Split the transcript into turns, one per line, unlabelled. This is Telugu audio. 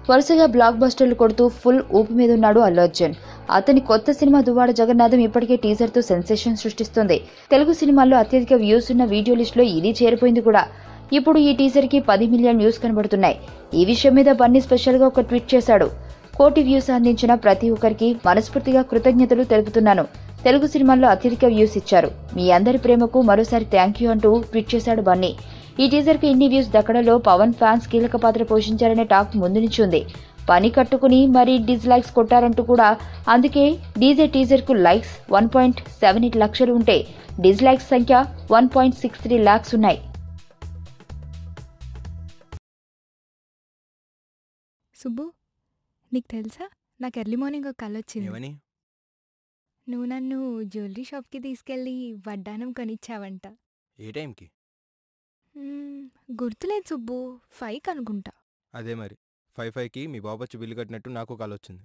వరుసగా బ్లాక్ బస్టర్లు కొడుతూ ఫుల్ ఊపు మీద ఉన్నాడు అల్లు అర్జున్. అతని కొత్త సినిమా దువ్వాడ జగన్నాథం ఇప్పటికే టీజర్ తో సెన్సేషన్ సృష్టిస్తుంది. తెలుగు సినిమాల్లో అత్యధిక వ్యూస్ ఉన్న వీడియో లిస్ట్ లో ఇది చేరిపోయింది కూడా. ఇప్పుడు ఈ టీజర్ కి 10 మిలియన్ వ్యూస్ కనబడుతున్నాయి. ఈ విషయం మీద బన్నీ స్పెషల్ గా ఒక ట్వీట్ చేశాడు. 1 కోటి వ్యూస్ అందించిన ప్రతి ఒక్కరికి మనస్ఫూర్తిగా కృతజ్ఞతలు తెలుపుతున్నాను. తెలుగు సినిమాల్లో అత్యధిక వ్యూస్ ఇచ్చారు. మీ అందరి ప్రేమకు మరోసారి థ్యాంక్ యూ అంటూ ట్వీట్ చేశాడు బన్నీ. ఈ టీజర్ కి ఇన్ని వ్యూస్ దక్కడంలో పవన్ ఫ్యాన్స్ కీలక పాత్ర పోషించారనే టాక్ ముందు నుంచి ఉంది. పని కట్టుకుని మరీ డిస్లైక్స్ కొట్టారంటూ కూడా. అందుకే డీజే టీజర్ కు లైక్స్ 1.78 లక్షలు ఉంటే డిస్లైక్స్ సంఖ్య 1.63 లాక్స్ ఉన్నాయి.
సుబ్బు, నీకు తెలుసా, నాకు ఎర్లీ మార్నింగ్ ఒక కల వచ్చింది. నువ్వు నన్ను జ్యువెలరీ షాప్కి తీసుకెళ్ళి వడ్డానం కొనిచ్చావంట.
ఏ టైంకి?
గుర్తులేదు సుబ్బు, 5 అనుకుంటా.
అదే మరి 5కి మీ బాబు వచ్చి బిల్లు కట్టినట్టు నాకు కాల్ వచ్చింది.